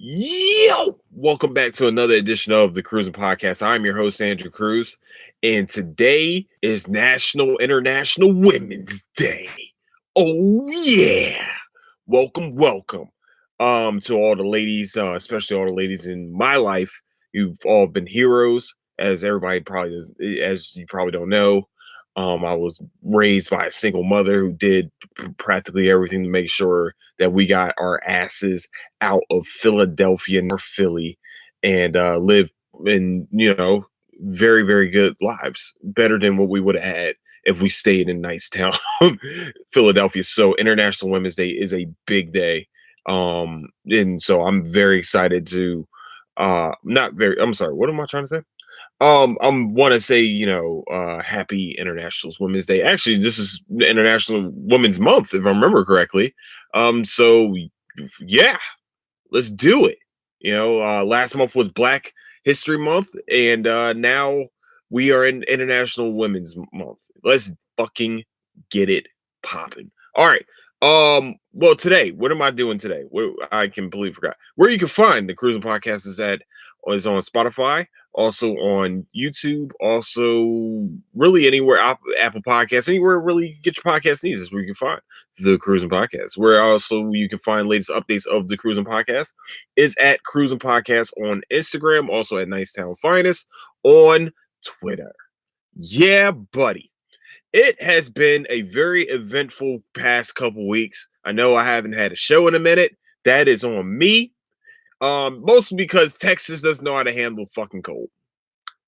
Yo! Welcome back to another edition of the Cruising Podcast. I'm your host, Andrew Cruz, and today is National International Women's Day. Oh, yeah! Welcome. To all the ladies, especially all the ladies in my life. You've all been heroes, as everybody probably does, as you probably don't know. I was raised by a single mother who did practically everything to make sure that we got our asses out of Philadelphia or Philly and live in, very, very good lives, better than what we would have had if we stayed in nice town, Philadelphia. So International Women's Day is a big day. And so I'm very excited to not very I'm sorry, what am I trying to say? I want to say, happy International Women's Day. Actually, this is International Women's Month, if I remember correctly. So yeah, let's do it. Last month was Black History Month, and now we are in International Women's Month. Let's fucking get it popping. All right. Well, today, what am I doing today? I completely forgot. Where you can find the Cruising Podcast is on Spotify, also on YouTube, also really anywhere Apple Podcasts, anywhere really you get your podcast needs is where you can find the Cruising Podcast. Where also you can find latest updates of the Cruising Podcast is at Cruising Podcast on Instagram, also at Nicetown Finest on Twitter. Yeah, buddy. It has been a very eventful past couple weeks. I know I haven't had a show in a minute. That is on me. Mostly because Texas doesn't know how to handle fucking cold,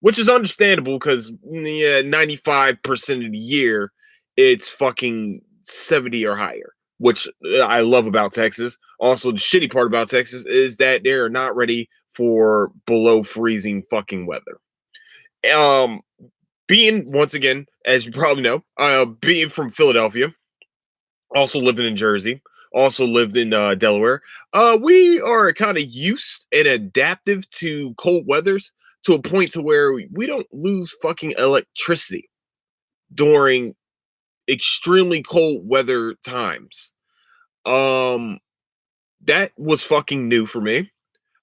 which is understandable because 95% of the year it's fucking 70 or higher, which I love about Texas. Also, the shitty part about Texas is that they're not ready for below freezing fucking weather. Um, being once again, as you probably know, being from Philadelphia, also living in Jersey, also lived in Delaware. We are kind of used and adaptive to cold weathers to a point to where we don't lose fucking electricity during extremely cold weather times. Um, that was fucking new for me.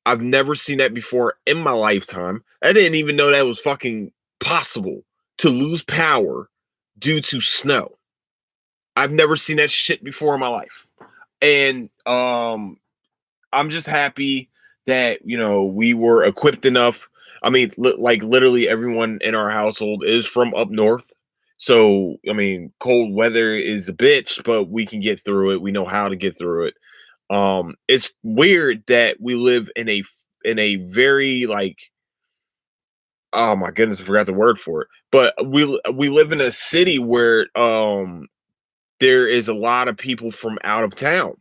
I've never seen that before in my lifetime. I didn't even know that was fucking possible to lose power due to snow. I've never seen that shit before in my life. And I'm just happy that, we were equipped enough. I mean, like literally everyone in our household is from up north. So, I mean, cold weather is a bitch, but we can get through it. We know how to get through it. It's weird that we live in a very like, oh my goodness, I forgot the word for it. But we live in a city where there is a lot of people from out of town,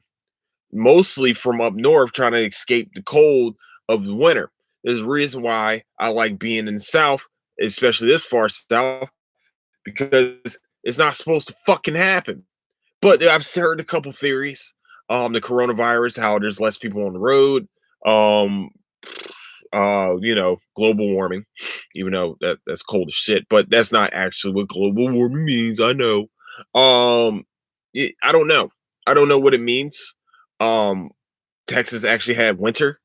mostly from up north, trying to escape the cold of the winter. There's a reason why I like being in the South, especially this far south, because it's not supposed to fucking happen. But I've heard a couple theories. The coronavirus, how there's less people on the road. Um, global warming, even though that's cold as shit, but that's not actually what global warming means. I know. I don't know. I don't know what it means. Um, Texas actually had winter.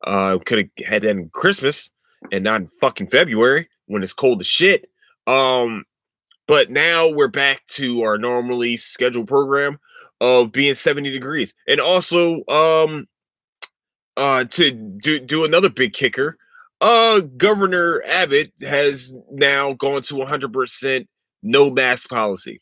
Could have had that in Christmas and not in fucking February when it's cold as shit. Um, but now we're back to our normally scheduled program of being 70 degrees. And also, to do another big kicker, Governor Abbott has now gone to 100% no mask policy.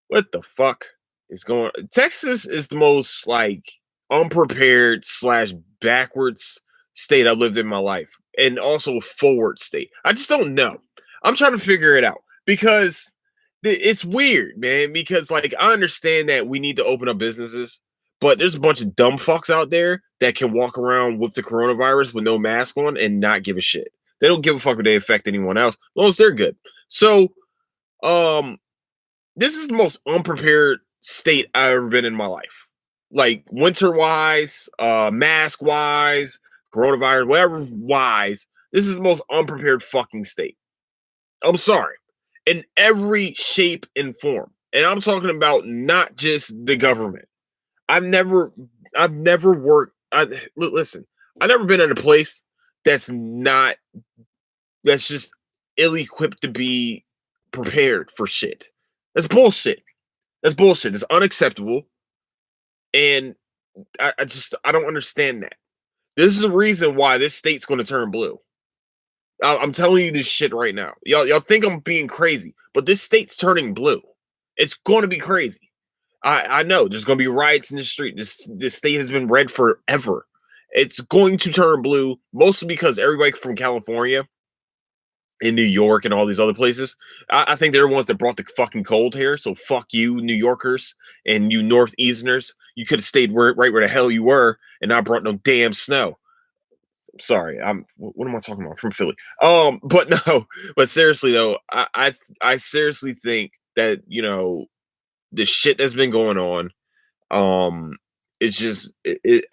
What the fuck is going on? Texas is the most like unprepared slash backwards state I've lived in my life, and also a forward state. I just don't know. I'm trying to figure it out because it's weird, man. Because like I understand that we need to open up businesses, but there's a bunch of dumb fucks out there that can walk around with the coronavirus with no mask on and not give a shit. They don't give a fuck if they affect anyone else, as long as they're good. So, um, this is the most unprepared state I've ever been in my life. Like winter wise, mask wise, coronavirus, whatever wise, this is the most unprepared fucking state. I'm sorry. In every shape and form. And I'm talking about not just the government. I've never worked listen. I've never been in a place that's not that's just ill-equipped to be prepared for shit. That's bullshit. That's bullshit. It's unacceptable, and I don't understand that. This is the reason why this state's going to turn blue. I'm telling you this shit right now. Y'all think I'm being crazy, but this state's turning blue. It's going to be crazy. I know there's going to be riots in the street. This state has been red forever. It's going to turn blue, mostly because everybody from California in New York and all these other places. I think they're the ones that brought the fucking cold here. So fuck you, New Yorkers and you Northeasterners. You could have stayed right where the hell you were and not brought no damn snow. Sorry, what am I talking about? I'm from Philly. But no, but seriously though, I seriously think that the shit that's been going on, it's just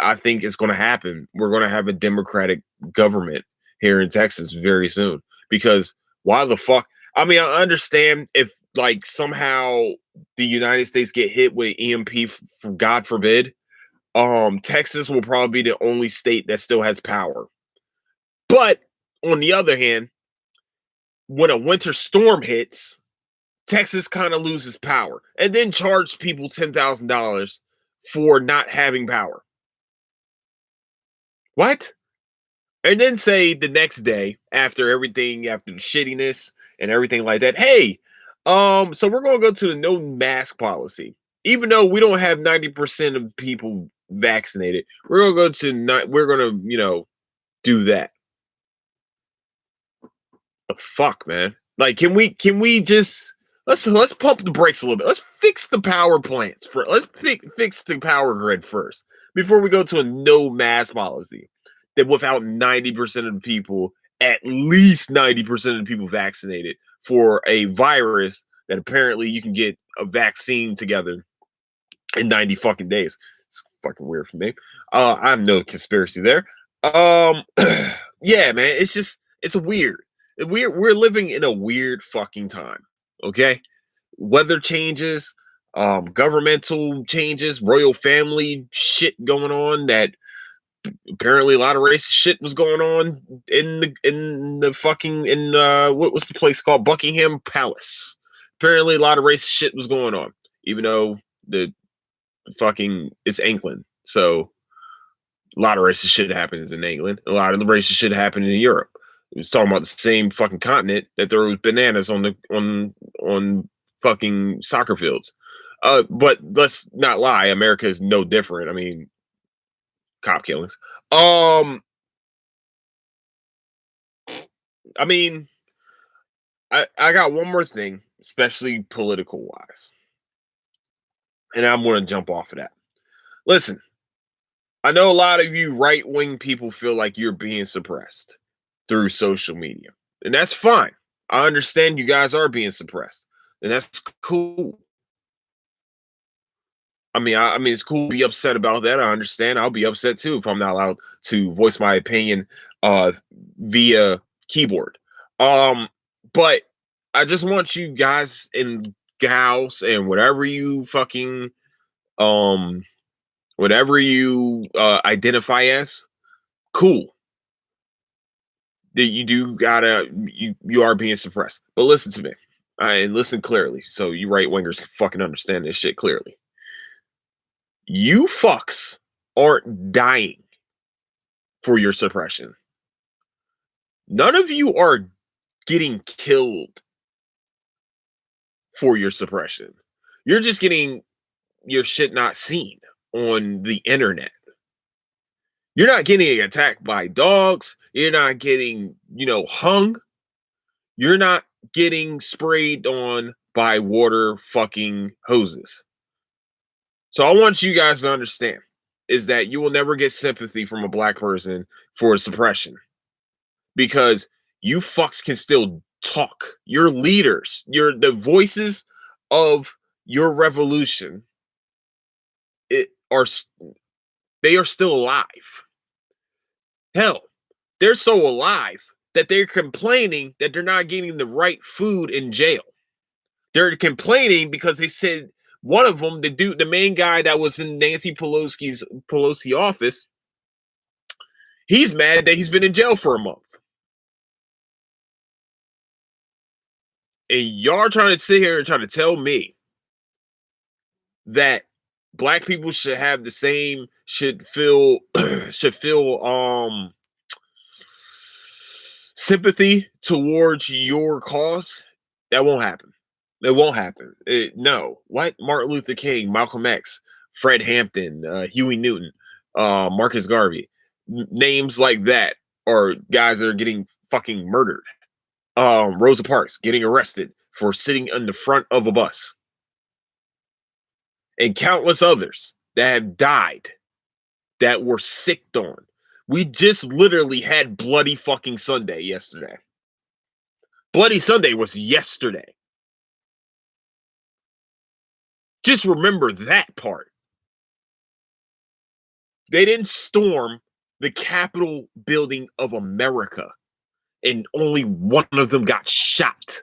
I think it's going to happen. We're going to have a Democratic government here in Texas very soon because why the fuck? I mean, I understand if like somehow the United States get hit with EMP, God forbid, Texas will probably be the only state that still has power. But on the other hand, when a winter storm hits, Texas kind of loses power and then charge people $10,000 for not having power. What? And then say the next day, after everything, after the shittiness and everything like that, hey, so we're gonna go to the no mask policy. Even though we don't have 90% of people vaccinated, we're gonna, do that. The fuck, man. Like, can we just let's pump the brakes a little bit. Let's fix the power plants for let's fix the power grid first before we go to a no mask policy. That without 90% of the people, at least 90% of the people vaccinated for a virus that apparently you can get a vaccine together in 90 fucking days. It's fucking weird for me. I have no conspiracy there. Yeah, man, it's weird. We're living in a weird fucking time. Okay, weather changes, governmental changes, royal family shit going on. That apparently a lot of racist shit was going on in what was the place called Buckingham Palace. Apparently a lot of racist shit was going on, even though the fucking it's England, so a lot of racist shit happens in England. A lot of the racist shit happened in Europe. It was talking about the same fucking continent that there was bananas on fucking soccer fields. But let's not lie, America is no different. I mean, cop killings. I mean, I got one more thing, especially political wise, and I'm going to jump off of that. Listen, I know a lot of you right wing people feel like you're being suppressed through social media, and that's fine. I understand you guys are being suppressed, and that's cool. I mean, it's cool to be upset about that. I understand. I'll be upset too if I'm not allowed to voice my opinion uh, via keyboard. Um, but I just want you guys and gals and um whatever you identify as, cool. That you are being suppressed. But listen to me. And listen clearly. So you right wingers can fucking understand this shit clearly. You fucks aren't dying for your suppression. None of you are getting killed for your suppression. You're just getting your shit not seen on the internet. You're not getting attacked by dogs. You're not getting, hung. You're not getting sprayed on by water fucking hoses. So I want you guys to understand is that you will never get sympathy from a black person for suppression because you fucks can still talk. Your leaders, the voices of your revolution, it are they are still alive. Hell, they're so alive that they're complaining that they're not getting the right food in jail. They're complaining because they said one of them, the main guy that was in Nancy Pelosi office, He's mad that he's been in jail for a month. And y'all trying to sit here and try to tell me that black people should have the same should feel should feel sympathy towards your cause. That won't happen. It won't happen. No. What? Martin Luther King, Malcolm X, Fred Hampton, Huey Newton, Marcus Garvey, names like that are guys that are getting fucking murdered. Rosa Parks getting arrested for sitting in the front of a bus, and countless others that have died that were sicked on. We just literally had Bloody fucking Sunday yesterday. Bloody Sunday was yesterday. Just remember that part. They didn't storm the Capitol building of America, and only one of them got shot.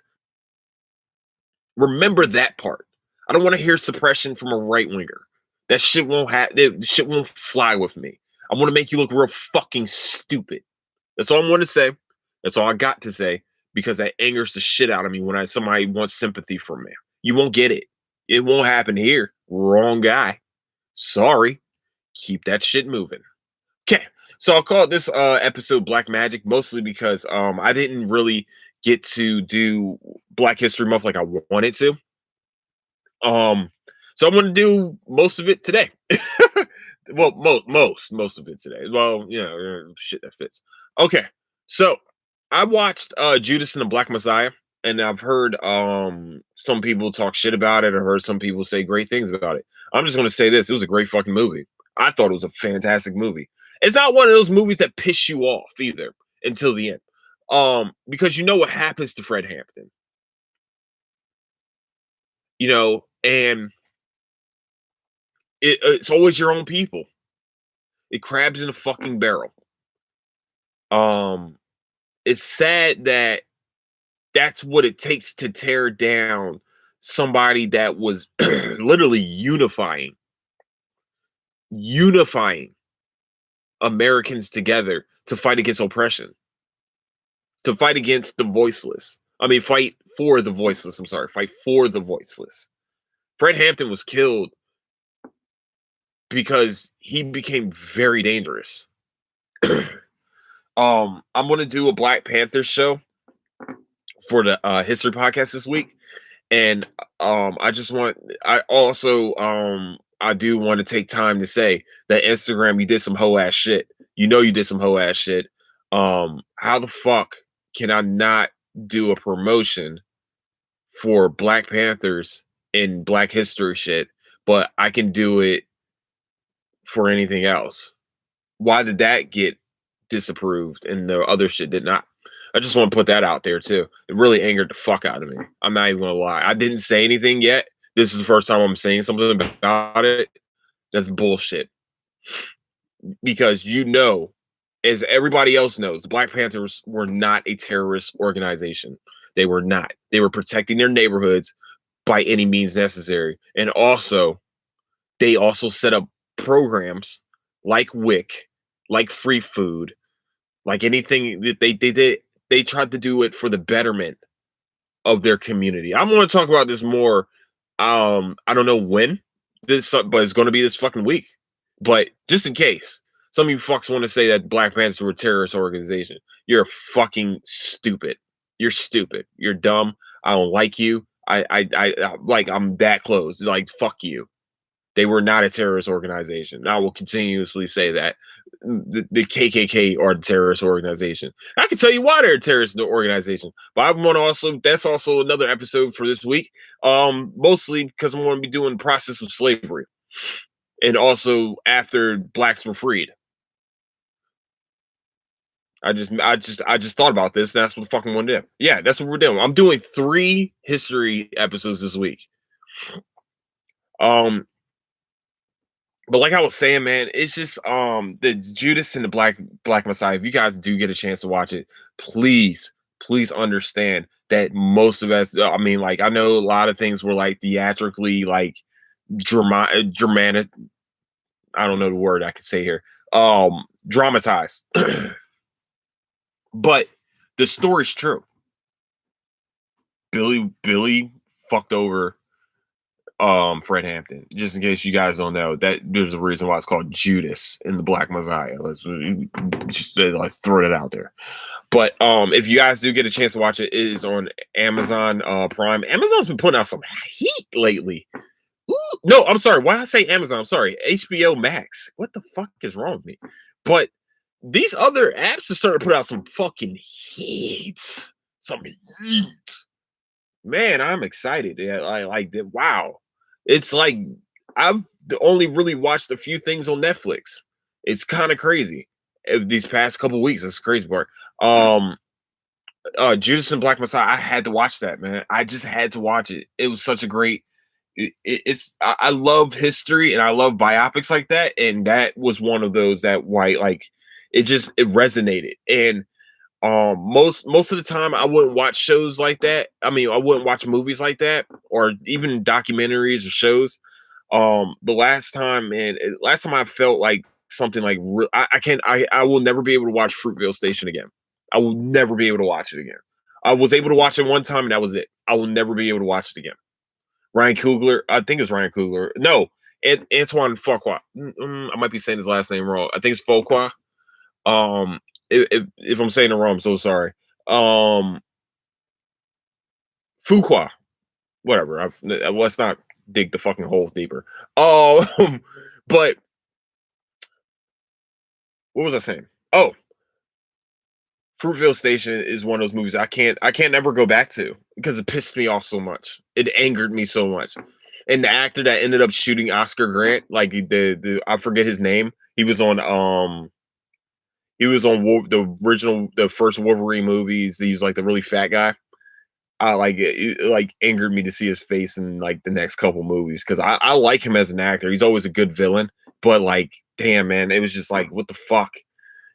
Remember that part. I don't want to hear suppression from a right winger. That shit won't fly with me. I want to make you look real fucking stupid. That's all I want to say. That's all I got to say, because that angers the shit out of me when somebody wants sympathy from me. You won't get it. It won't happen here. Wrong guy. Sorry. Keep that shit moving. Okay. So I'll call this episode Black Magic, mostly because I didn't really get to do Black History Month like I wanted to. So I'm going to do most of it today. Well, most of it today. Well, shit that fits. Okay, so I watched Judas and the Black Messiah, and I've heard some people talk shit about it. I heard some people say great things about it. I'm just going to say this: it was a great fucking movie. I thought it was a fantastic movie. It's not one of those movies that piss you off either until the end, because you know what happens to Fred Hampton. And it's always your own people. It crabs in a fucking barrel. It's sad that that's what it takes to tear down somebody that was literally unifying Americans together to fight against oppression, to fight against the voiceless. Fight for the voiceless. Fight for the voiceless. Fred Hampton was killed because he became very dangerous. I'm going to do a Black Panther show for the history podcast this week, and I do want to take time to say that Instagram, you did some hoe ass shit. You did some hoe ass shit. How the fuck can I not do a promotion for Black Panthers and Black history shit, but I can do it for anything else? Why did that get disapproved and the other shit did not? I just want to put that out there too. It really angered the fuck out of me. I'm not even gonna lie. I didn't say anything yet. This is the first time I'm saying something about it. That's bullshit. Because as everybody else knows, the Black Panthers were not a terrorist organization. They were not. They were protecting their neighborhoods by any means necessary. And they also set up programs like WIC, like free food, like anything that they did. They tried to do it for the betterment of their community. I'm going to talk about this more. I don't know when but it's going to be this fucking week. But just in case some of you fucks want to say that Black Panthers were a terrorist organization, you're fucking stupid. You're stupid. You're dumb. I don't like you. I'm that close. Like, fuck you. They were not a terrorist organization. I will continuously say that. The KKK are a terrorist organization. I can tell you why they're a terrorist organization. But I want to that's also another episode for this week. Mostly because I'm going to be doing the process of slavery. And also after blacks were freed. I just thought about this. That's what the fucking one did. Yeah, that's what we're doing. I'm doing 3 history episodes this week. But like I was saying, man, it's just the Judas and the Black Messiah. If you guys do get a chance to watch it, please understand that most of us, I know a lot of things were like theatrically like dramatic. I don't know the word I could say here. dramatized. But the story's true. Billy fucked over Fred Hampton. Just in case you guys don't know, that there's a reason why it's called Judas in the Black Messiah. Let's throw it out there. But if you guys do get a chance to watch it, it is on Amazon Prime. Amazon's been putting out some heat lately. Ooh, no, I'm sorry. Why did I say Amazon? I'm sorry. HBO Max. What the fuck is wrong with me? But these other apps are starting to put out some fucking heat. Some heat. Man, I'm excited. Yeah, I like that. Wow. It's like I've only really watched a few things on Netflix. It's kind of crazy. These past couple weeks, it's crazy part. Judas and Black Messiah, I had to watch that, man. I just had to watch it. It was such a great I love history and I love biopics like that. And that was one of those that white like it resonated. And most of the time I wouldn't watch shows like that. I mean, I wouldn't watch movies like that or even documentaries or shows. Last time I felt like something like I can't I will never be able to watch Fruitvale Station again. I will never be able to watch it again. I was able to watch it one time and that was it. I will never be able to watch it again. Ryan Coogler, I think it's Ryan Coogler. No, Antoine Fuqua. I might be saying his last name wrong. I think it's Fuqua. Um, if I'm saying it wrong, I'm so sorry. Um, Fuqua, whatever. Let's not dig the fucking hole deeper. But what was I saying? Oh, Fruitvale Station is one of those movies I can't ever go back to because it pissed me off so much. It angered me so much. And the actor that ended up shooting Oscar Grant, like the I forget his name. The original the first Wolverine movies. He was like the really fat guy. I like it like angered me to see his face in like the next couple movies because I like him as an actor. He's always a good villain, but like damn man, it was just like what the fuck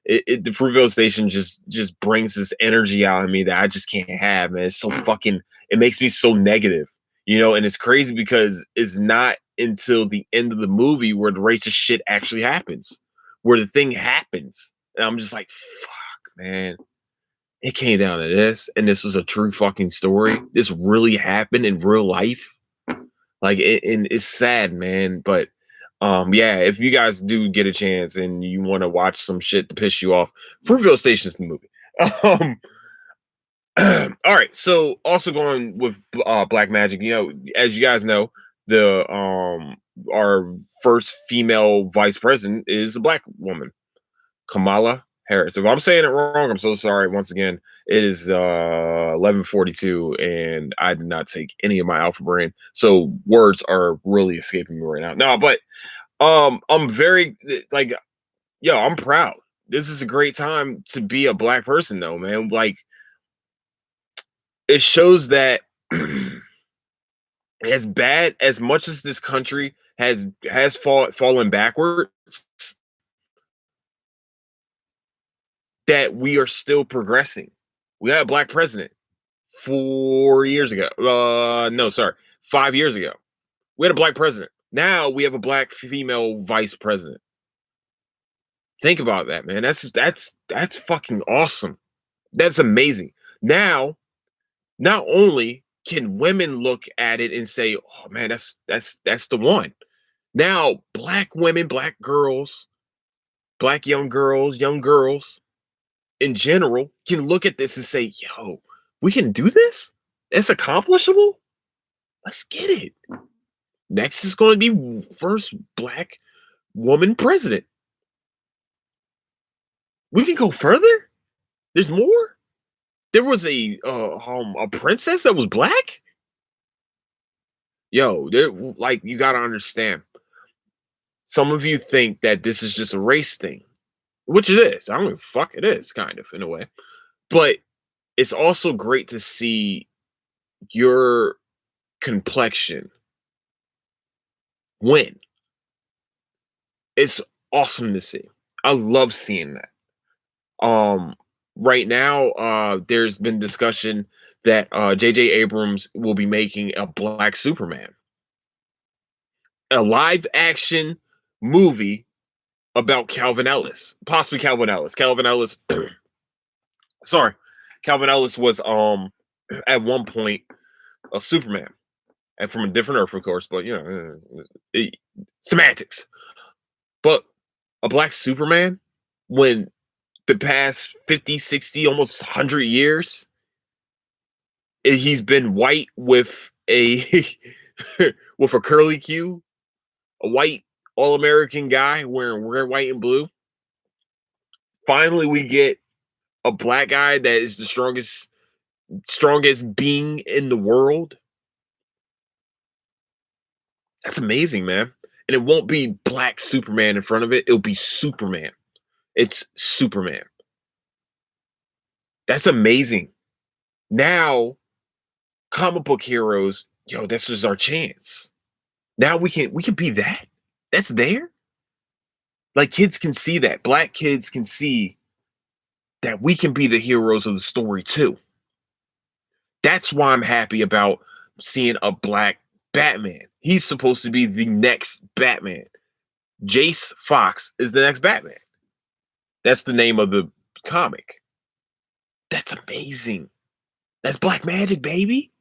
the Fruitvale Station just brings this energy out of me that I just can't have, man. It's so fucking it makes me so negative, you know, and it's crazy because it's not until the end of the movie where the racist shit actually happens, where the thing happens. And I'm just like, fuck, man. It came down to this, and this was a true fucking story. This really happened in real life. Like and it's sad, man. But yeah, if you guys do get a chance and you want to watch some shit to piss you off, Fruitvale Station's the movie. Um, all right. So also going with Black Magic, you know, as you guys know, the our first female vice president is a black woman, Kamala Harris. If I'm saying it wrong, I'm so sorry. Once again, it is 11:42, and I did not take any of my alpha brain, so words are really escaping me right now. No, but I'm very like, yo, I'm proud. This is a great time to be a black person, though, man. Like, it shows that as bad as much as this country has fallen backwards, that we are still progressing. We had a black president 4 years ago. No, sorry, 5 years ago. We had a black president. Now we have a black female vice president. Think about that, man. That's fucking awesome. That's amazing. Now, not only can women look at it and say, "Oh man, that's the one." Now, black women, black girls, black young girls in general can look at this and say, "Yo, we can do this. It's accomplishable. Let's get it." Next is going to be first black woman president. We can go further. There's more. There was a princess that was black. Yo, there like you got to understand. Some of you think that this is just a race thing, which it is. I don't give a fuck. It is kind of in a way, but it's also great to see your complexion win. It's awesome to see. I love seeing that. Um, right now, there's been discussion that J.J. Abrams will be making a Black Superman, a live action movie about Calvin Ellis, possibly Calvin Ellis. Calvin Ellis, sorry, Calvin Ellis was at one point a Superman, and from a different Earth, of course. But semantics. But a black Superman, when the past 50, 60, almost 100 years, he's been white with a with a curly Q, a white all-American guy wearing red, white, and blue. Finally, we get a black guy that is the strongest being in the world. That's amazing, man. And it won't be black Superman in front of it. It'll be Superman. It's Superman. That's amazing. Now, comic book heroes, this is our chance. Now we can be that. That's there. Like, kids can see that. Black kids can see that we can be the heroes of the story too. That's why I'm happy about seeing a black Batman. He's supposed to be the next Batman. Jace Fox is the next Batman. That's the name of the comic. That's amazing. That's black magic, baby.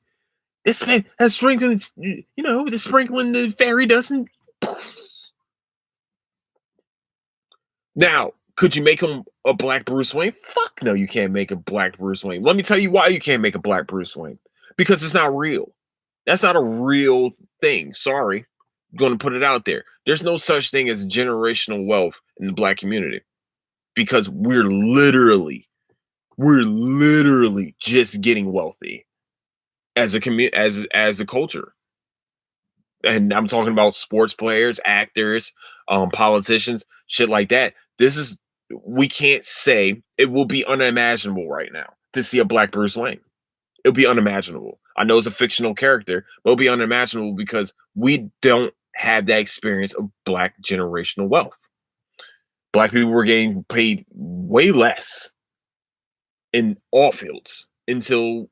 That's sprinkling, the sprinkling the fairy dust. Now, could you make him a black Bruce Wayne? Fuck no, you can't make a black Bruce Wayne. Let me tell you why you can't make a black Bruce Wayne. Because it's not real. That's not a real thing. Sorry. I'm going to put it out there. There's no such thing as generational wealth in the black community. Because we're literally just getting wealthy as a as a culture. And I'm talking about sports players, actors, politicians, shit like that. We can't say, it will be unimaginable right now to see a black Bruce Wayne. It'll be unimaginable. I know it's a fictional character, but it'll be unimaginable because we don't have that experience of black generational wealth. Black people were getting paid way less in all fields until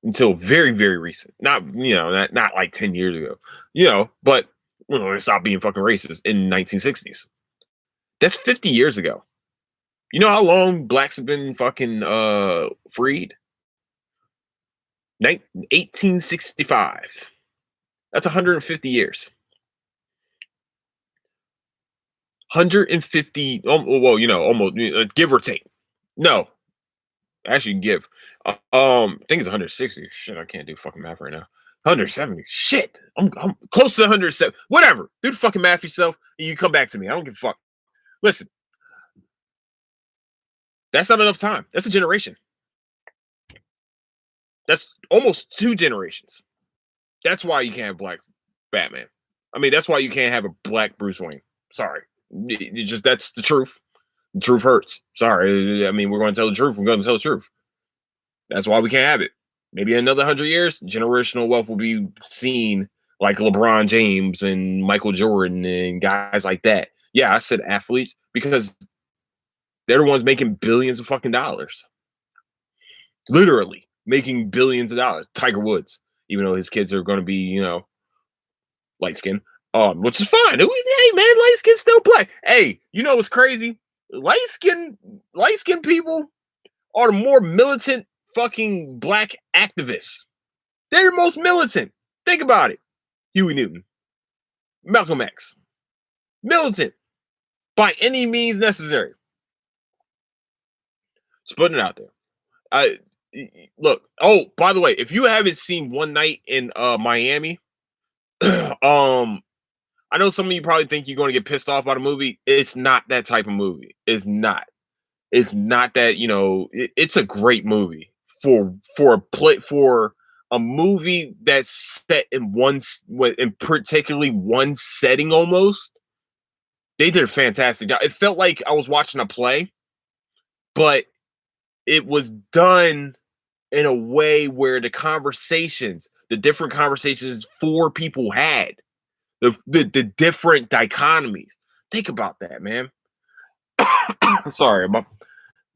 very, very recent. Not like 10 years ago, but it stopped being fucking racist in the 1960s. That's 50 years ago. You know how long blacks have been fucking freed? 1865. That's 150 years. 150, almost, give or take. No, actually give. I think it's 160. Shit, I can't do fucking math right now. 170. Shit, I'm close to 170. Whatever. Do the fucking math yourself, and you come back to me. I don't give a fuck. Listen, that's not enough time. That's a generation. That's almost 2 generations. That's why you can't have black Batman. I mean, that's why you can't have a black Bruce Wayne. Sorry. That's the truth. The truth hurts. Sorry. I mean, we're going to tell the truth. We're going to tell the truth. That's why we can't have it. Maybe in another 100 years, generational wealth will be seen like LeBron James and Michael Jordan and guys like that. Yeah, I said athletes because they're the ones making billions of fucking dollars. Literally making billions of dollars. Tiger Woods, even though his kids are going to be, light skin, which is fine. Hey man, light skin still play. Hey, you know what's crazy? Light skin people are the more militant fucking black activists. They're the most militant. Think about it. Huey Newton, Malcolm X, militant by any means necessary. Just putting it out there. Look. Oh, by the way, if you haven't seen One Night in Miami, I know some of you probably think you're going to get pissed off by the movie. It's not that type of movie. It's not. It's not that. It's a great movie for a movie that's set in particularly one setting almost. They did a fantastic job. It felt like I was watching a play, but it was done in a way where the different conversations 4 people had, the different dichotomies. Think about that, man. Sorry, my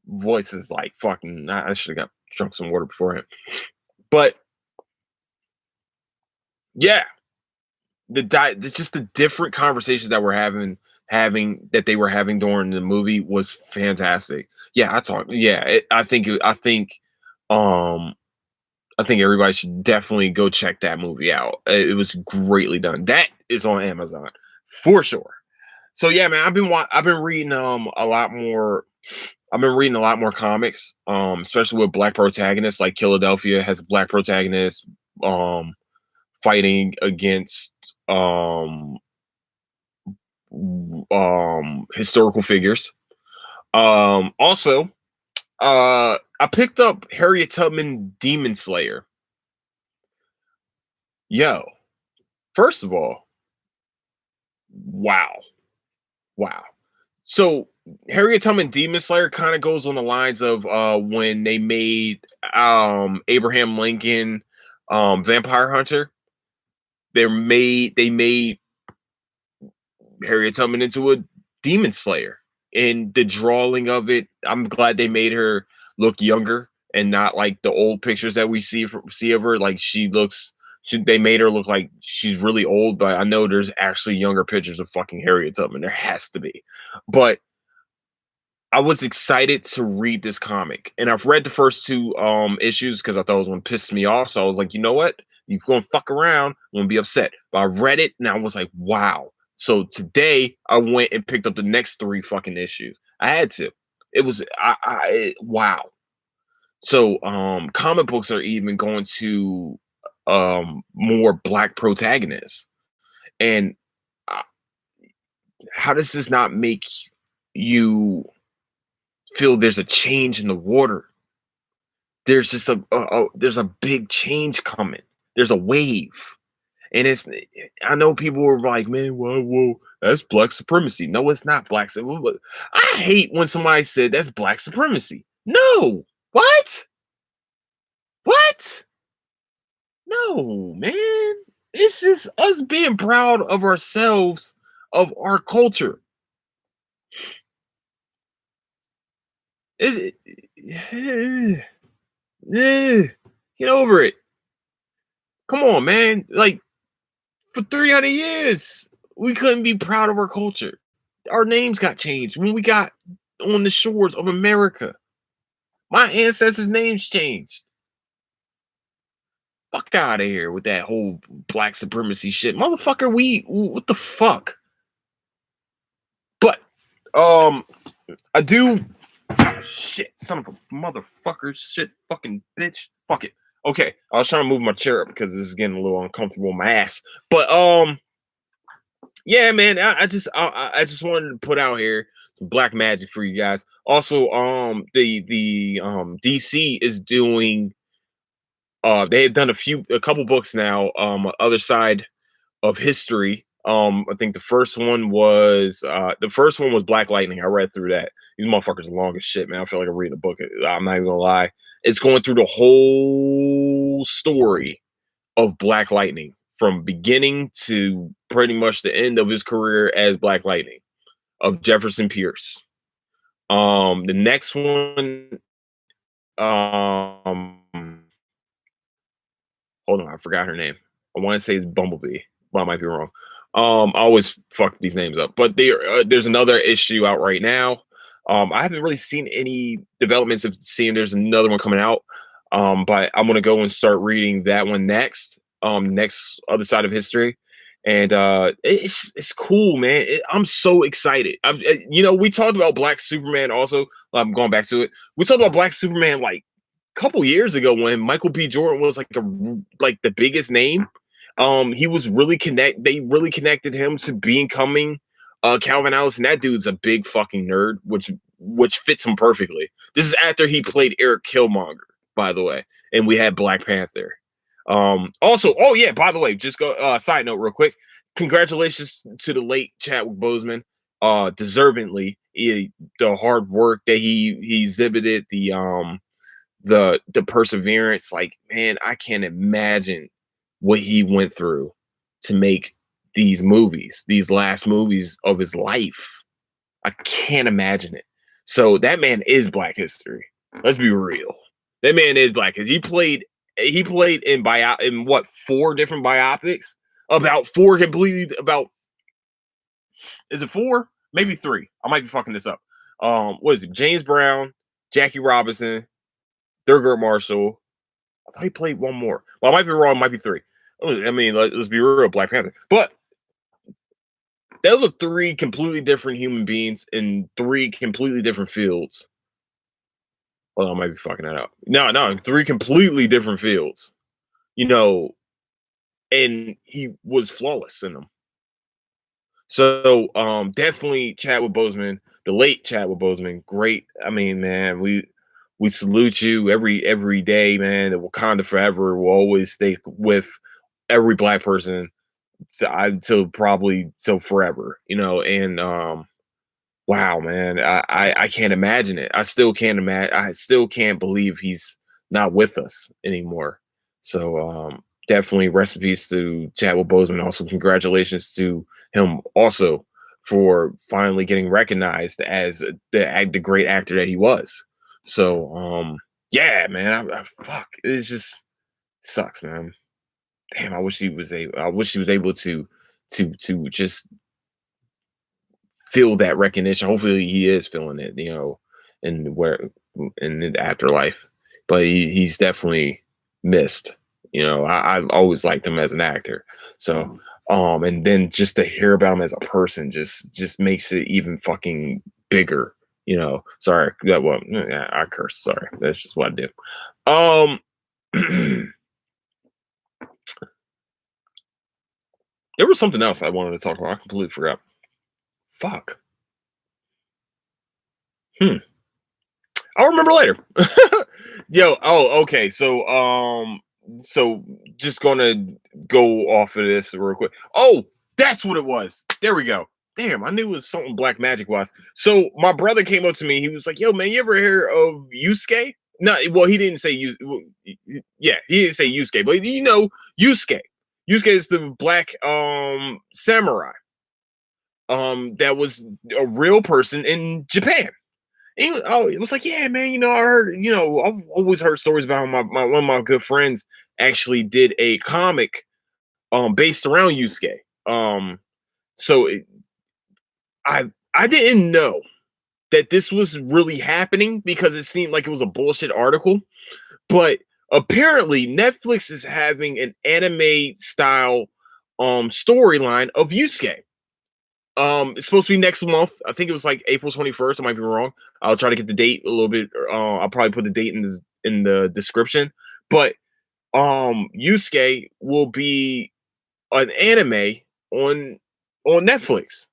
voice is like fucking. I should have drunk some water beforehand. But yeah, just the different conversations that we're having, they were having during the movie was fantastic. Yeah, um I think everybody should definitely go check that movie out. It was greatly done. That is on Amazon for sure. So yeah, man, I've been reading a lot more. I've been reading a lot more comics, especially with black protagonists. Like Philadelphia has a black protagonist fighting against um historical figures. Also, I picked up Harriet Tubman Demon Slayer. Yo, first of all, wow, wow. So Harriet Tubman Demon Slayer kind of goes on the lines of when they made Abraham Lincoln Vampire Hunter. They made Harriet Tubman into a demon slayer. And the drawing of it, I'm glad they made her look younger and not like the old pictures that we see of her. Like they made her look like she's really old, but I know there's actually younger pictures of fucking Harriet Tubman. There has to be. But I was excited to read this comic, and I've read the first two issues because I thought it was gonna piss me off. So I was like, you know what? You're gonna fuck around, I'm gonna be upset. But I read it and I was like, wow. So today I went and picked up the next three fucking issues. I had to. It was wow. So comic books are even going to more black protagonists. And uh, how does this not make you feel there's a change in the water? There's just there's a big change coming. There's a wave, and I know people were like, "Man, whoa, that's black supremacy." No, it's not black supremacy. I hate when somebody said that's black supremacy. No, what? What? No, man. It's just us being proud of ourselves, of our culture. It, get over it. Come on, man. Like for 300 years, we couldn't be proud of our culture. Our names got changed when we got on the shores of America. My ancestors' names changed. Fuck out of here with that whole black supremacy shit. Motherfucker, what the fuck? But I do shit, son of a motherfucker, shit, fucking bitch. Fuck it. Okay, I was trying to move my chair up because this is getting a little uncomfortable in my ass. But yeah, man, I just wanted to put out here some black magic for you guys. Also, the DC is doing they have done a couple books now, other side of history. I think the first one was Black Lightning. I read through that. These motherfuckers are long as shit, man. I feel like I'm reading a book. I'm not even gonna lie. It's going through the whole story of Black Lightning from beginning to pretty much the end of his career as Black Lightning of Jefferson Pierce. The next one, um, hold on, I forgot her name. I want to say it's Bumblebee, but I might be wrong. I always fuck these names up, but there's another issue out right now. I haven't really seen any developments of seeing there's another one coming out. But I'm gonna go and start reading that one next. Next other side of history, and it's cool, man. I'm so excited. We talked about Black Superman. Also, I'm going back to it. We talked about Black Superman like a couple years ago when Michael B. Jordan was like the biggest name. He was really They really connected him to becoming Calvin Ellis, and that dude's a big fucking nerd, which fits him perfectly. This is after he played Eric Killmonger, by the way, and we had Black Panther. Also, oh yeah, by the way, just go side note real quick. Congratulations to the late Chadwick Boseman. Deservingly, the hard work that he exhibited, the perseverance. Like, man, I can't imagine what he went through to make these last movies of his life. I can't imagine it. So that man is Black history. Let's be real. That man is Black. He played in what, 4 different biopics about 4 completely about, is it 4? maybe 3. I might be fucking this up. What is it? James Brown, Jackie Robinson, Thurgood Marshall. I thought he played one more. Well, I might be wrong. It might be 3. I mean, let's be real, Black Panther. But those are 3 completely different human beings in 3 completely different fields. Well, I might be fucking that up. No, 3 completely different fields. You know, and he was flawless in them. So, definitely Chadwick Boseman, the late Chadwick Boseman, great. I mean, man, we salute you every day, man. The Wakanda forever will always stay with every black person till probably till forever, and wow, man, I can't imagine it. I still can't imagine. I still can't believe he's not with us anymore. So definitely rest in peace to Chadwick Boseman. Also, congratulations to him also for finally getting recognized as the great actor that he was. So yeah, man, fuck, it's just sucks, man. Damn, I wish he was able. I wish he was able to just feel that recognition. Hopefully, he is feeling it, in where in the afterlife. But he's definitely missed. I've always liked him as an actor. So, and then just to hear about him as a person just makes it even fucking bigger. Sorry, yeah, I curse. Sorry, that's just what I do. There was something else I wanted to talk about. I completely forgot. Fuck. Hmm. I'll remember later. Yo, okay. So just gonna go off of this real quick. Oh, that's what it was. There we go. Damn, I knew it was something black magic wise. So my brother came up to me. He was like, "Yo, man, you ever hear of Yusuke?" No, well, he didn't say yeah, he didn't say Yusuke, but Yusuke. Yusuke is the black samurai that was a real person in Japan. It was like, yeah, man. I heard. I've always heard stories about one of my good friends actually did a comic based around Yusuke. So I didn't know that this was really happening because it seemed like it was a bullshit article. But apparently, Netflix is having an anime style storyline of Yusuke. It's supposed to be next month. I think it was like April 21st. I might be wrong. I'll try to get the date a little bit. I'll probably put the date in the description. But Yusuke will be an anime on Netflix.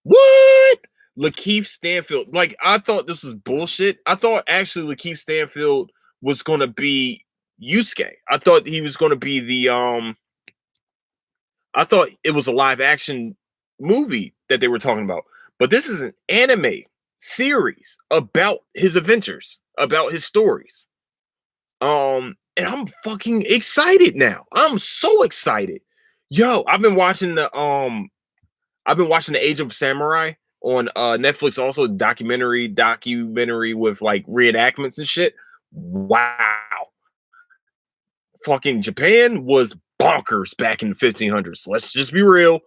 What? Lakeith Stanfield. Like, I thought this was bullshit. I thought actually Lakeith Stanfield was gonna be Yusuke. I thought he was gonna be I thought it was a live action movie that they were talking about, but this is an anime series about his adventures, about his stories. And I'm fucking excited now. I'm so excited. Yo, I've been watching The Age of Samurai on Netflix, also documentary with like reenactments and shit. Wow. Fucking Japan was bonkers back in the 1500s. Let's just be real.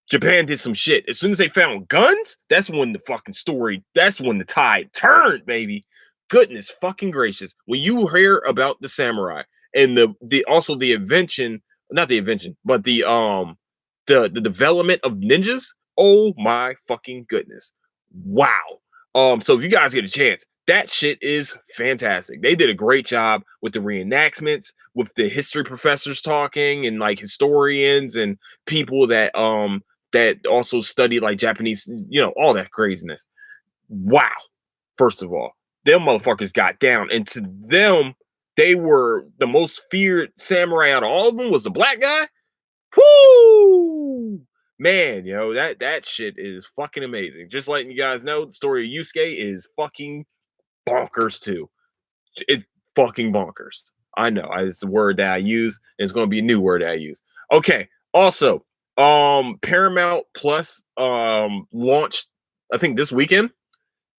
Japan did some shit. As soon as they found guns, that's when that's when the tide turned, baby. Goodness fucking gracious. When you hear about the samurai and the invention, not the invention, but the development of ninjas, oh my fucking goodness. Wow. So if you guys get a chance, that shit is fantastic. They did a great job with the reenactments, with the history professors talking and like historians and people that also study like Japanese, all that craziness. Wow. First of all, them motherfuckers got down. And to them, they were the most feared samurai out of all of them was the black guy. Whoo! Man, that shit is fucking amazing. Just letting you guys know, the story of Yusuke is fucking bonkers too. It's fucking bonkers. I know. It's the word that I use, and it's going to be a new word that I use. Okay. Also, Paramount Plus launched, I think this weekend,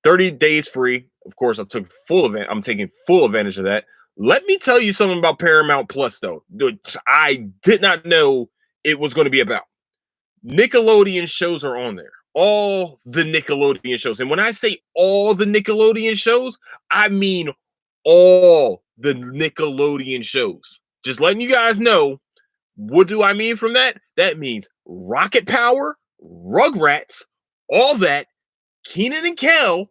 30 days free. Of course, I'm taking full advantage of that. Let me tell you something about Paramount Plus, though. Dude, I did not know it was going to be about. Nickelodeon shows are on there. all the Nickelodeon shows. And when I say all the Nickelodeon shows, I mean all the Nickelodeon shows. Just letting you guys know, what do I mean from that? That means Rocket Power, Rugrats, all that, Keenan and Kel,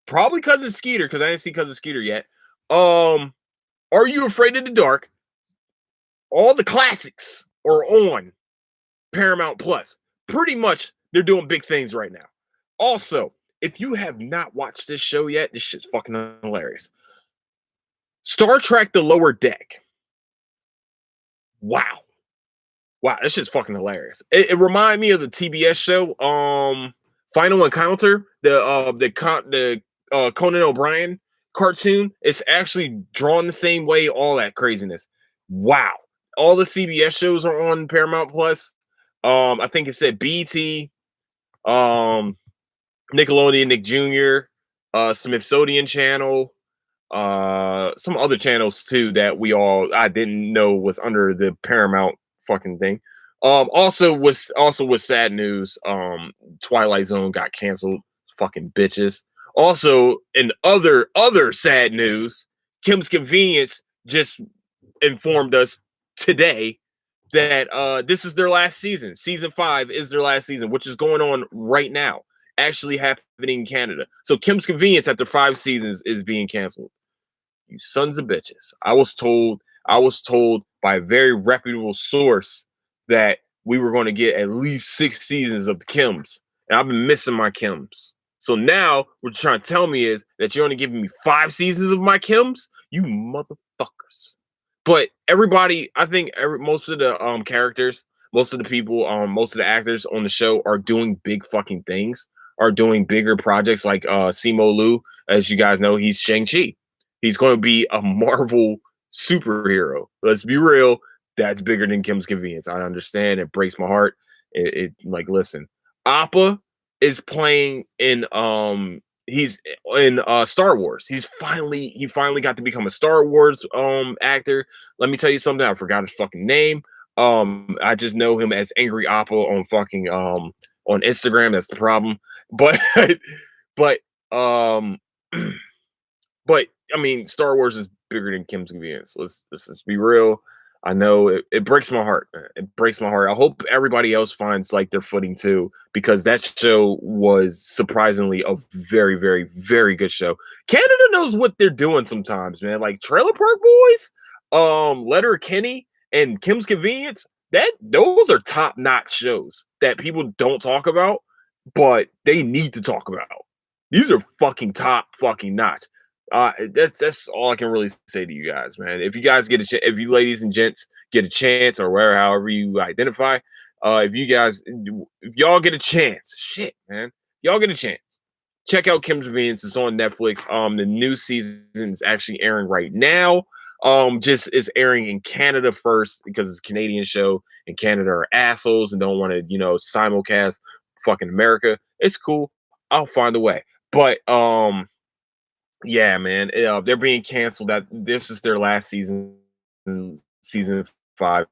probably Cousin Skeeter, because I didn't see Cousin Skeeter yet. Are You Afraid of the Dark? All the classics are on Paramount Plus. Pretty much, they're doing big things right now. Also, if you have not watched this show yet, this shit's fucking hilarious. Star Trek: The Lower Deck. Wow. Wow, this shit's fucking hilarious. It reminded me of the TBS show, Final Encounter, the Conan O'Brien cartoon. It's actually drawn the same way, all that craziness. Wow. All the CBS shows are on Paramount Plus. I think it said BT, Nickelodeon, Nick Jr., Smithsonian Channel, some other channels too that I didn't know was under the Paramount fucking thing. Also with sad news, Twilight Zone got canceled. Fucking bitches. Also, in other sad news, Kim's Convenience just informed us today that this is their last season. Season 5 is their last season, which is going on right now, actually happening in Canada. So Kim's Convenience, after 5 seasons, is being canceled. You sons of bitches. I was told by a very reputable source that we were going to get at least 6 seasons of the Kims. And I've been missing my Kims. So now what you're trying to tell me is that you're only giving me 5 seasons of my Kims? You motherfuckers. But everybody, I think most of the characters, most of the people, most of the actors on the show are doing big fucking things, are doing bigger projects like Simu Liu, as you guys know, he's Shang-Chi. He's going to be a Marvel superhero. Let's be real. That's bigger than Kim's Convenience. I understand. It breaks my heart. Like, listen, Appa is playing in he's in Star Wars. He finally got to become a Star Wars actor. Let me tell you something. I forgot his fucking name. I just know him as Angry Appa on fucking on Instagram. That's the problem. But but um but I mean, Star Wars is bigger than Kim's Convenience. Let's be real. I know it breaks my heart. It breaks my heart. I hope everybody else finds like their footing too, because that show was surprisingly a very, very, very good show. Canada knows what they're doing sometimes, man. Like Trailer Park Boys, Letterkenny, and Kim's Convenience. Those are top notch shows that people don't talk about, but they need to talk about. These are fucking top fucking notch. That's all I can really say to you guys, man. If you guys get if you ladies and gents get a chance, or wherever, however you identify, if y'all get a chance, shit, man, y'all get a chance. Check out Kim's Convenience. It's on Netflix. The new season is actually airing right now. Just is airing in Canada first because it's a Canadian show, and Canada are assholes and don't want to, simulcast fucking America. It's cool. I'll find a way. But yeah, man, they're being canceled. That this is their last season, season 5.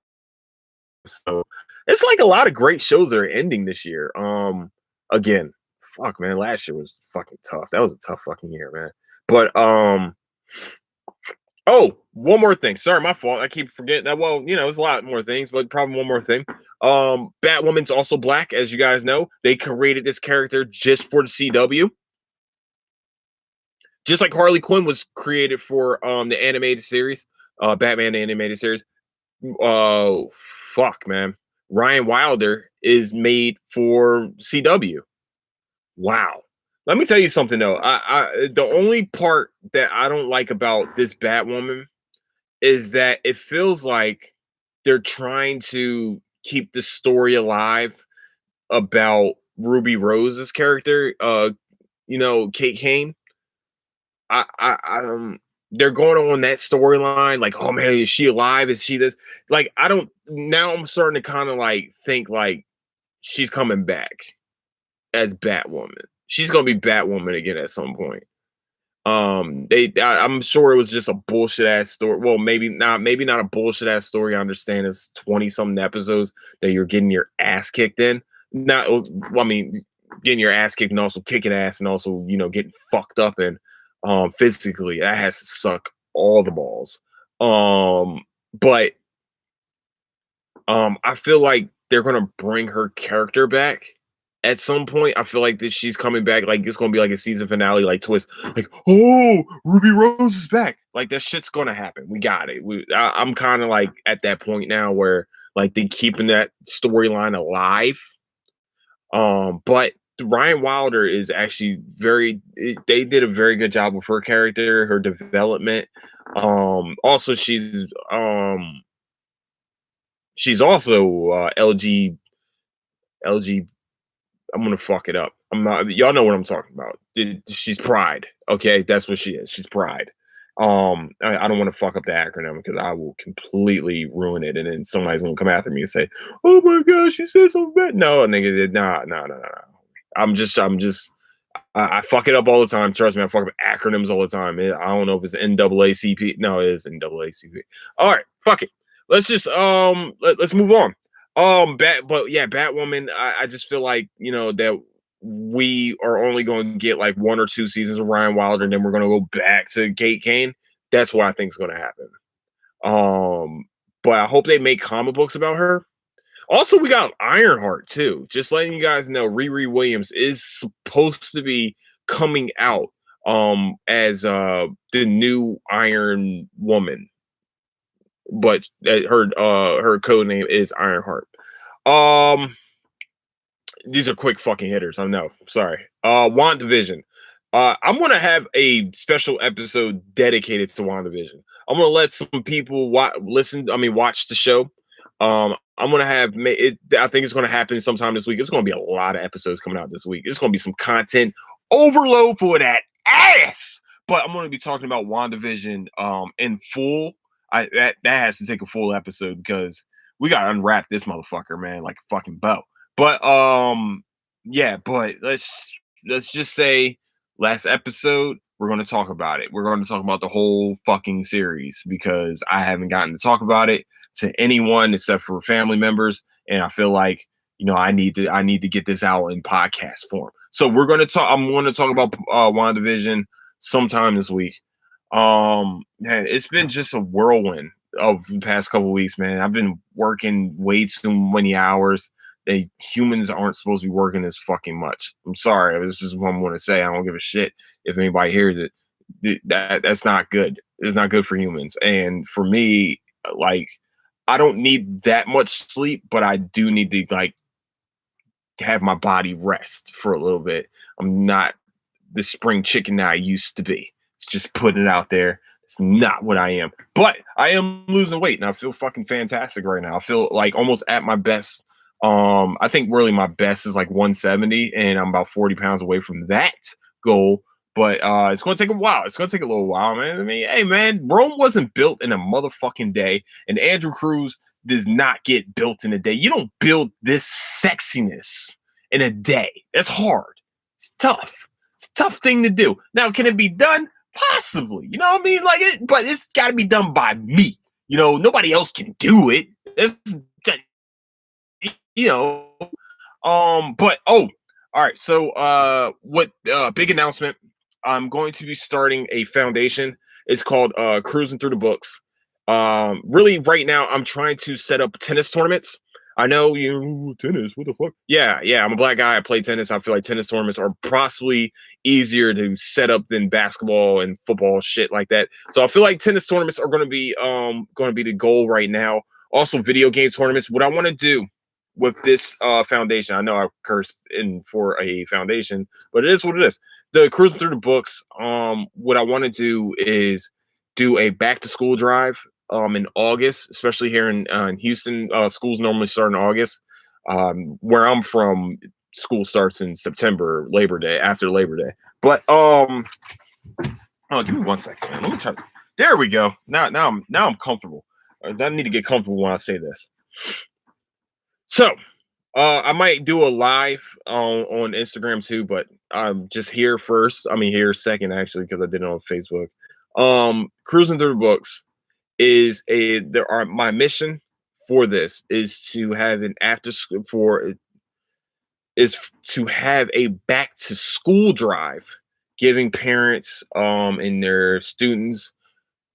So it's like a lot of great shows are ending this year. Again, fuck, man, last year was fucking tough. That was a tough fucking year, man. But oh, one more thing. Sorry, my fault. I keep forgetting that. Well, it's a lot more things, but probably one more thing. Batwoman's also black, as you guys know. They created this character just for the CW. Just like Harley Quinn was created for the animated series, Batman animated series. Oh, fuck, man. Ryan Wilder is made for CW. Wow. Let me tell you something though. The only part that I don't like about this Batwoman is that it feels like they're trying to keep the story alive about Ruby Rose's character, Kate Kane. They're going on that storyline, like, oh man, is she alive? Is she this? Like, now I'm starting to kind of like think like she's coming back as Batwoman. She's gonna be Batwoman again at some point. I'm sure it was just a bullshit ass story. Well, maybe not a bullshit ass story. I understand it's 20 something episodes that you're getting your ass kicked in. Not, well, I mean, getting your ass kicked and also kicking ass and also, getting fucked up and physically. That has to suck all the balls. But I feel like they're gonna bring her character back at some point. I feel like that she's coming back. Like it's gonna be like a season finale, like twist. Like, oh, Ruby Rose is back. Like that shit's gonna happen. We got it. I'm kind of like at that point now where like they keeping that storyline alive. But Ryan Wilder is actually they did a very good job with her character, her development. Also she's also LG. I'm gonna fuck it up. I'm not. Y'all know what I'm talking about. She's Pride. Okay, that's what she is. She's Pride. I don't want to fuck up the acronym because I will completely ruin it, and then somebody's gonna come after me and say, "Oh my gosh, she said something bad." No, nigga, nah, nah, nah, nah. I'm just I fuck it up all the time. Trust me, I fuck up acronyms all the time. I don't know if it's NAACP. No, it is NAACP. All right, fuck it. Let's just let's move on. But yeah, Batwoman. I just feel like that we are only going to get like one or two seasons of Ryan Wilder, and then we're going to go back to Kate Kane. That's what I think is going to happen. But I hope they make comic books about her. Also, we got Ironheart too. Just letting you guys know, Riri Williams is supposed to be coming out as the new Iron Woman, but her code name is Ironheart. Um, these are quick fucking hitters. I know. Sorry. WandaVision. I'm gonna have a special episode dedicated to WandaVision. I'm gonna let some people watch the show. I'm gonna have it. I think it's gonna happen sometime this week. It's gonna be a lot of episodes coming out this week. It's gonna be some content overload for that ass. But I'm gonna be talking about WandaVision in full. That has to take a full episode because we gotta unwrap this motherfucker, man, like a fucking bow. But yeah, but let's just say last episode we're going to talk about it. We're going to talk about the whole fucking series because I haven't gotten to talk about it to anyone except for family members, and I feel like I need to get this out in podcast form. So we're going to talk. I'm going to talk about WandaVision sometime this week. Man, it's been just a whirlwind of the past couple weeks, man. I've been working way too many hours. Humans aren't supposed to be working this fucking much. I'm sorry. This is what I'm going to say. I don't give a shit if anybody hears it. That's not good. It's not good for humans. And for me, like, I don't need that much sleep, but I do need to like have my body rest for a little bit. I'm not the spring chicken that I used to be. It's just putting it out there. It's not what I am. But I am losing weight and I feel fucking fantastic right now. I feel like almost at my best. I think really my best is like 170, and I'm about 40 pounds away from that goal. But it's gonna take a while. It's gonna take a little while, man. I mean, hey man, Rome wasn't built in a motherfucking day, and Andrew Cruz does not get built in a day. You don't build this sexiness in a day. That's hard. It's tough. It's a tough thing to do. Now, can it be done? Possibly. You know what I mean? But it's got to be done by me. Nobody else can do it. It's, you know. But all right. So, what big announcement? I'm going to be starting a foundation. It's called Cruising Through the Books. Really, right now, I'm trying to set up tennis tournaments. I know tennis. What the fuck? Yeah. I'm a black guy. I play tennis. I feel like tennis tournaments are possibly easier to set up than basketball and football shit like that. So I feel like tennis tournaments are going to be the goal right now. Also, video game tournaments. What I want to do with this foundation, I know I cursed in for a foundation, but it is what it is. The Cruising Through the Books. What I want to do is do a back to school drive in August, especially here in Houston. Schools normally start in August. Where I'm from, school starts in September, Labor Day, after Labor Day. But oh, give me 1 second, man. Let me try. There we go. Now I'm comfortable. I need to get comfortable when I say this. So, I might do a live on Instagram too, but I'm just here first. I mean, here second actually because I did it on Facebook. Cruising Through the Books is my mission for this is to have an after school for is to have a back to school drive, giving parents and their students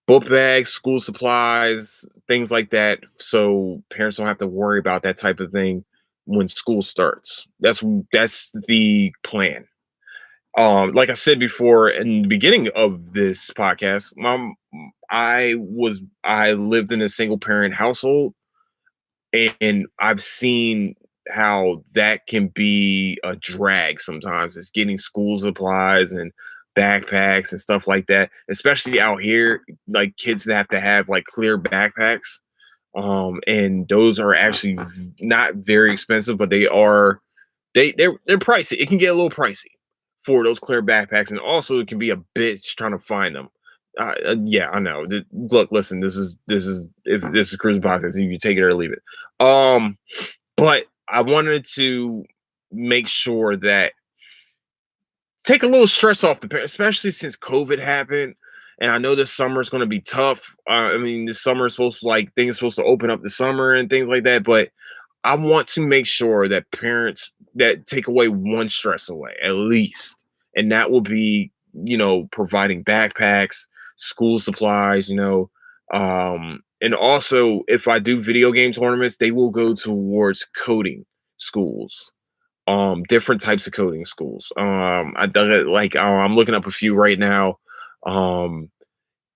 book bags, school supplies, things like that, so parents don't have to worry about that type of thing when school starts. That's the plan. Like I said before in the beginning of this podcast, I lived in a single parent household, and I've seen how that can be a drag sometimes. It's getting school supplies and backpacks and stuff like that, especially out here. Like kids that have to have like clear backpacks. And those are actually not very expensive, but they're pricey. It can get a little pricey for those clear backpacks, and also it can be a bitch trying to find them. Yeah, I know. Look, listen. This is if this is cruising podcast, you can take it or leave it. Um, but I wanted to make sure that take a little stress off the parents, especially since COVID happened. And I know this summer is going to be tough. I mean, this summer is supposed to like things supposed to open up the summer and things like that. But I want to make sure that parents that take away one stress away at least, and that will be providing backpacks, school supplies, and also if I do video game tournaments, they will go towards coding schools, different types of coding schools. I done it like I'm looking up a few right now. Um,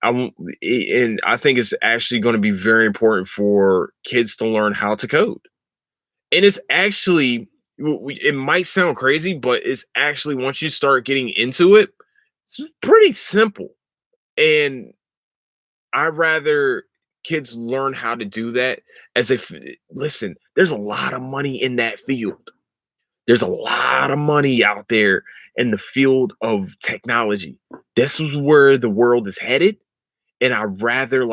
and I think it's actually going to be very important for kids to learn how to code. And it's actually it might sound crazy, but it's actually once you start getting into it, it's pretty simple. And I rather kids learn how to do that as if listen, there's a lot of money in that field. There's a lot of money out there in the field of technology. This is where the world is headed, and I'd rather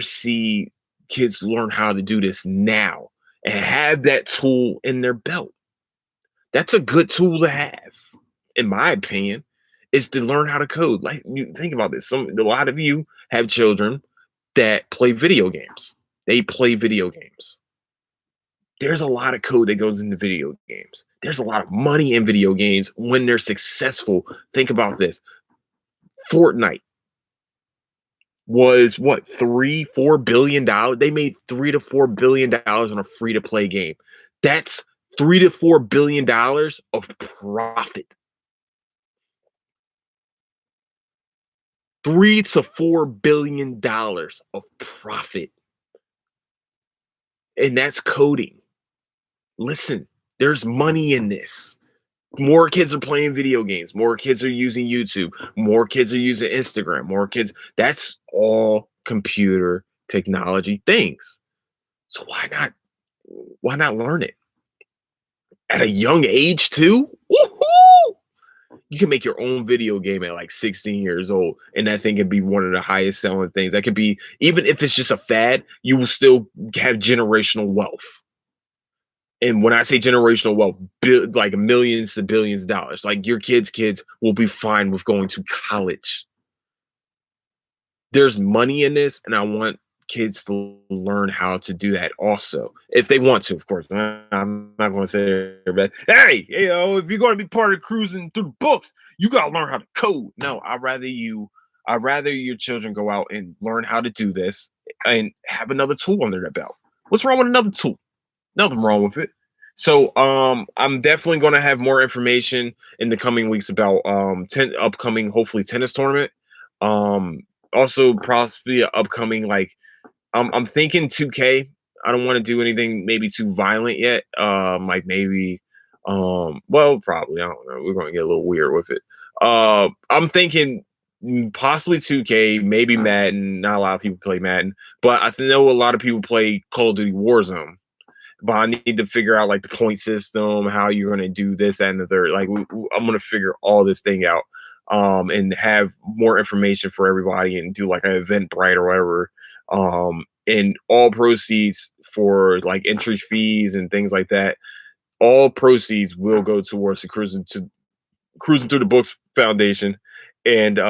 see kids learn how to do this now and have that tool in their belt. That's a good tool to have, in my opinion, is to learn how to code. Like you think about this. A lot of you have children that play video games. They play video games. There's a lot of code that goes into video games. There's a lot of money in video games when they're successful. Think about this. Fortnite was what, 3-4 billion dollars. They made $3 to $4 billion on a free to play game. That's $3 to $4 billion of profit. $3 to $4 billion of profit. And that's coding. Listen, there's money in this. More kids are playing video games. More kids are using YouTube. More kids are using Instagram. More kids. That's all computer technology things. So why not learn it at a young age too? Woohoo! You can make your own video game at like 16 years old, and that thing can be one of the highest selling things. That could be, even if it's just a fad, you will still have generational wealth. And when I say generational wealth, like millions to billions of dollars, like your kids will be fine with going to college. There's money in this, and I want kids to learn how to do that also, if they want to, of course. I'm not going to say, but hey, if you're going to be part of cruising through the books, you got to learn how to code. No, I'd rather your children go out and learn how to do this and have another tool under their belt. What's wrong with another tool? Nothing wrong with it. So I'm definitely going to have more information in the coming weeks about upcoming hopefully tennis tournament. Um Also possibly a upcoming like I'm thinking 2K. I don't want to do anything maybe too violent yet. Like maybe well probably I don't know. We're going to get a little weird with it. I'm thinking possibly 2K, maybe Madden. Not a lot of people play Madden, but I know a lot of people play Call of Duty Warzone, but I need to figure out like the point system, how you're going to do this that, and the third. Like I'm going to figure all this thing out, and have more information for everybody, and do like an Eventbrite or whatever. And all proceeds for like entry fees and things like that. All proceeds will go towards the cruising through the books foundation, and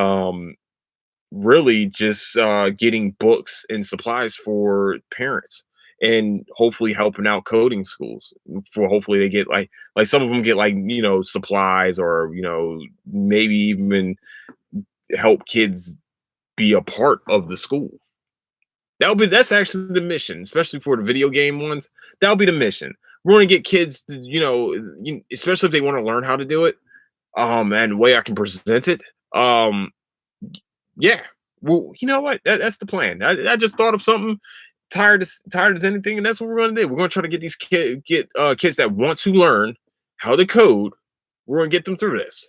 really just getting books and supplies for parents. and hopefully helping out coding schools for hopefully they get like some of them get like supplies or maybe even help kids be a part of the school. That's actually the mission, especially for the video game ones. That'll be the mission. We're gonna get kids to, especially if they want to learn how to do it. And the way I can present it. Yeah. Well, you know what? That's the plan. I just thought of something tired as anything, and that's what we're gonna do. We're gonna try to get these kids that want to learn how to code. We're gonna get them through this.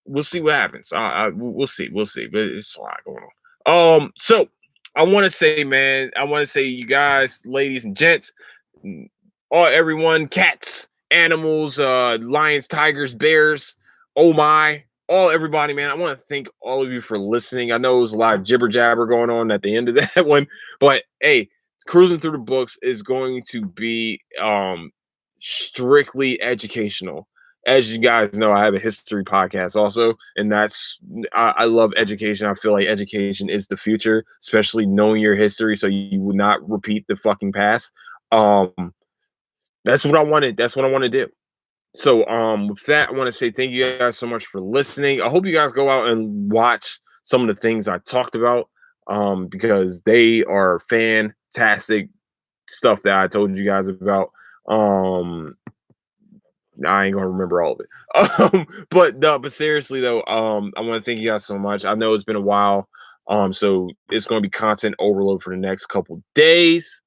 We'll see what happens. We'll see. We'll see. But it's a lot going on. So I want to say, man, you guys, ladies and gents, all everyone, cats, animals, lions, tigers, bears, oh my, all everybody, man. I want to thank all of you for listening. I know there's a lot of jibber jabber going on at the end of that one, but hey, cruising through the books is going to be strictly educational. As you guys know, I have a history podcast also, and I love education. I feel like education is the future, especially knowing your history so you would not repeat the fucking past. That's what I wanted. That's what I want to do. So with that, I want to say thank you guys so much for listening. I hope you guys go out and watch some of the things I talked about because they are fantastic stuff that I told you guys about. I ain't gonna remember all of it. But seriously though, I want to thank you guys so much. I know it's been a while. So it's gonna be content overload for the next couple days.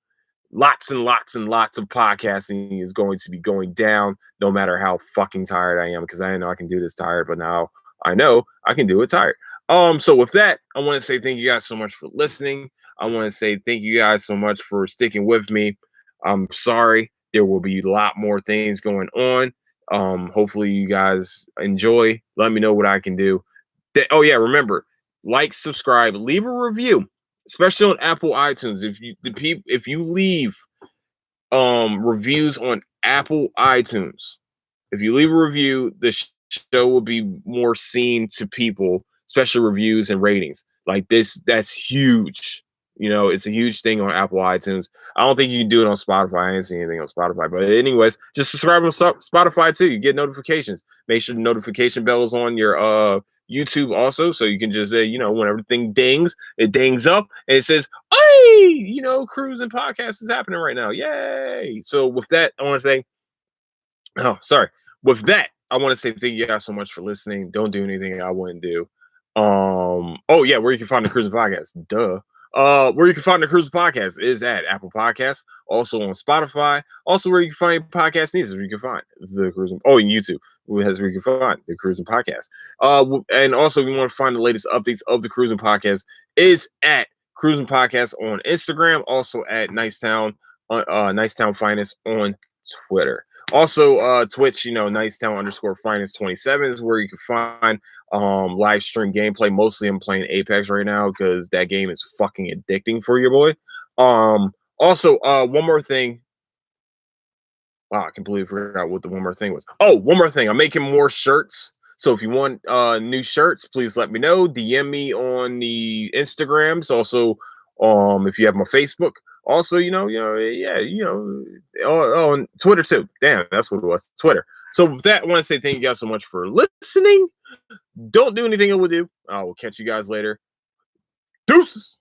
Lots and lots and lots of podcasting is going to be going down, no matter how fucking tired I am, because I didn't know I can do this tired, but now I know I can do it tired. So with that, I want to say thank you guys so much for listening. I want to say thank you guys so much for sticking with me. I'm sorry. There will be a lot more things going on. Hopefully you guys enjoy. Let me know what I can do. Oh yeah, remember, like, subscribe, leave a review, especially on Apple iTunes. If you leave reviews on Apple iTunes, if you leave a review, the show will be more seen to people, especially reviews and ratings. Like this, that's huge. It's a huge thing on Apple iTunes. I don't think you can do it on Spotify. I didn't see anything on Spotify. But anyways, just subscribe on Spotify too. You get notifications. Make sure the notification bell is on your YouTube also, so you can just say, when everything dings, it dings up and it says, hey, cruising podcast is happening right now. Yay. So with that, I want to say, oh, sorry. With that, I want to say thank you guys so much for listening. Don't do anything I wouldn't do. Oh yeah, where you can find the Cruising Podcast. Duh. Where you can find the Cruising Podcast is at Apple Podcasts, also on Spotify, also where you can find podcast news, where you can find the Cruising. Oh, and YouTube, where you can find the Cruising Podcast. And also if you want to find the latest updates of the Cruising Podcast is at Cruising Podcast on Instagram, also at Nicetown Finest on Twitter. Also, Twitch, Nicetown_finest27 is where you can find live stream gameplay. Mostly I'm playing Apex right now because that game is fucking addicting for your boy. Also, one more thing. Wow, I completely forgot what the one more thing was. Oh, one more thing. I'm making more shirts. So if you want new shirts, please let me know. DM me on the Instagrams. Also, if you have my Facebook. Also, on Twitter too. Damn, that's what it was. Twitter. So with that, I want to say thank you guys so much for listening. Don't do anything I will do. I will catch you guys later. Deuces.